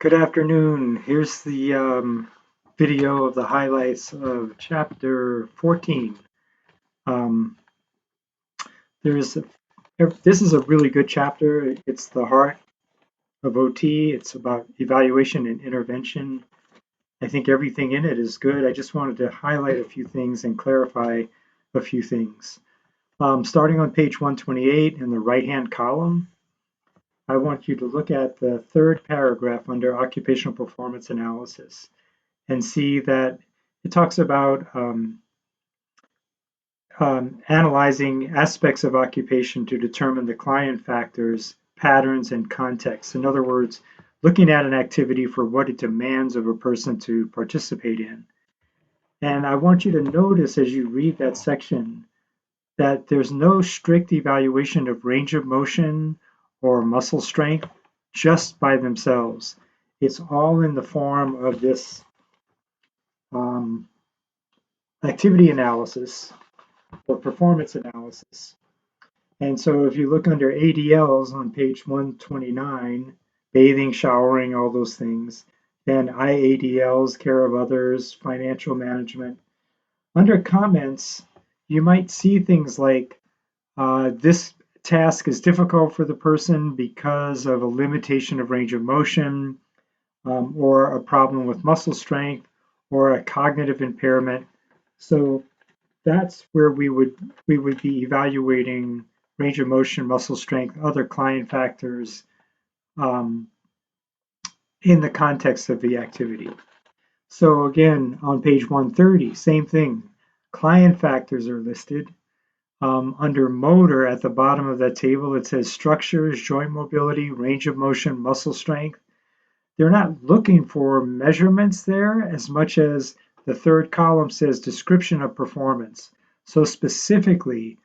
Good afternoon. Here's the video of the highlights of chapter 14. Um, there's this is a really good chapter. It's the heart of OT. It's about evaluation and intervention. I think everything in it is good. I just wanted to highlight a few things and clarify a few things. Starting on page 128 in the right-hand column, I want you to look at the third paragraph under occupational performance analysis and see that it talks about analyzing aspects of occupation to determine the client factors, patterns, and context. In other words, looking at an activity for what it demands of a person to participate in. And I want you to notice as you read that section that there's no strict evaluation of range of motion or muscle strength just by themselves. It's all in the form of this um, activity analysis or performance analysis. And so if you look under ADLs on page 129, bathing, showering, all those things, then IADLs, care of others, financial management. Under comments, you might see things like this task is difficult for the person because of a limitation of range of motion, or a problem with muscle strength, or a cognitive impairment. So that's where we would be evaluating range of motion, muscle strength, other client factors um, in the context of the activity. So again, on page 130, same thing. Client factors are listed. Under motor at the bottom of that table, it says structures, joint mobility, range of motion, muscle strength. They're not looking for measurements there as much as the third column says description of performance. So specifically,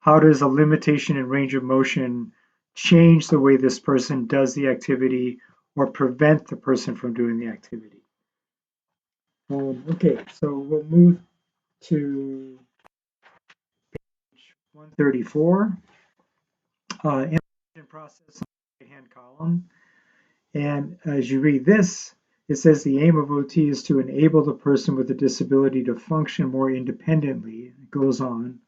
how does a limitation in range of motion change the way this person does the activity or prevent the person from doing the activity? Okay, so we'll move to page 134, information process on the right-hand column. And as you read this, it says the aim of OT is to enable the person with a disability to function more independently. It goes on.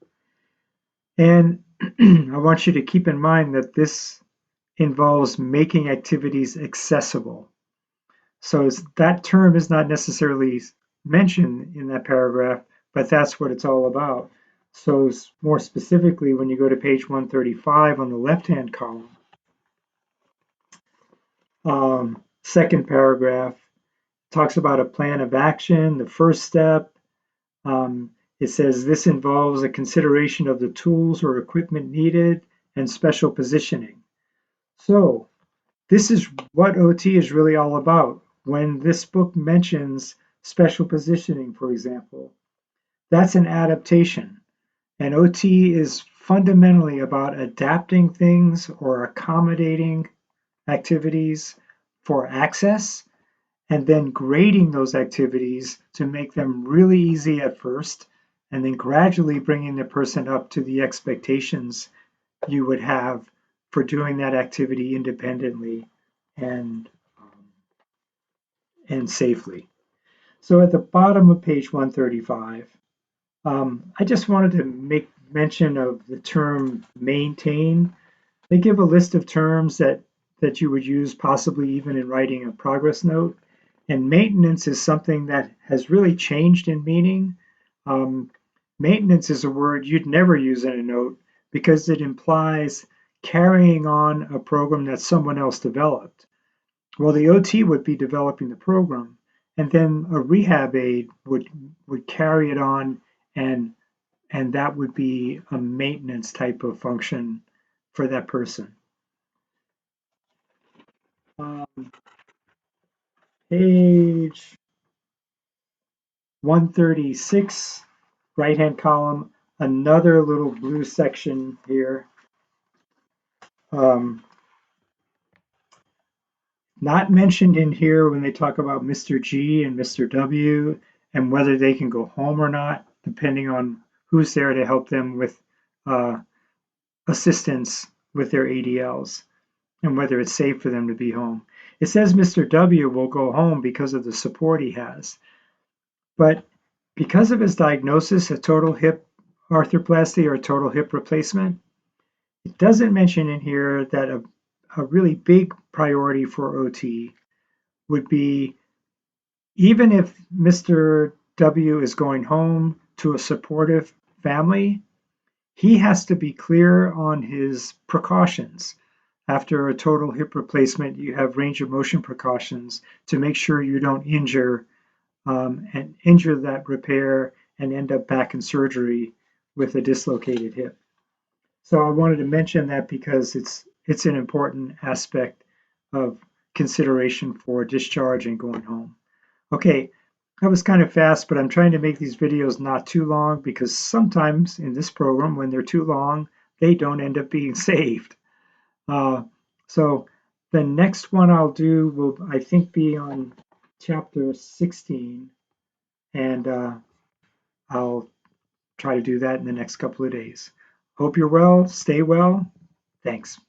And I want you to keep in mind that this involves making activities accessible. So that term is not necessarily mentioned in that paragraph, but that's what it's all about. So more specifically, when you go to page 135 on the left-hand column, second paragraph talks about a plan of action, the first step. It says this involves a consideration of the tools or equipment needed and special positioning. So this is what OT is really all about. When this book mentions special positioning, for example, that's an adaptation. And OT is fundamentally about adapting things or accommodating activities for access and then grading those activities to make them really easy at first and then gradually bringing the person up to the expectations you would have for doing that activity independently and safely. So at the bottom of page 135, I just wanted to make mention of the term maintain. They give a list of terms that you would use possibly even in writing a progress note. And maintenance is something that has really changed in meaning. Maintenance is a word you'd never use in a note because it implies carrying on a program that someone else developed. Well, the OT would be developing the program, and then a rehab aide would carry it on, and that would be a maintenance type of function for that person. Page 136, right-hand column, another little blue section here. Not mentioned in here when they talk about Mr. G and Mr. W and whether they can go home or not, depending on who's there to help them with assistance with their ADLs and whether it's safe for them to be home. It says Mr. W will go home because of the support he has. But because of his diagnosis, a total hip arthroplasty or a total hip replacement, it doesn't mention in here that a really big priority for OT would be, even if Mr. W is going home to a supportive family, he has to be clear on his precautions. After a total hip replacement, you have range of motion precautions to make sure you don't injure that repair and end up back in surgery with a dislocated hip. So I wanted to mention that because it's an important aspect of consideration for discharge and going home. Okay, that was kind of fast, but I'm trying to make these videos not too long because sometimes in this program, when they're too long, they don't end up being saved. So the next one I'll do will, I think, be on chapter 16, and I'll try to do that in the next couple of days. Hope you're well. Stay well. Thanks.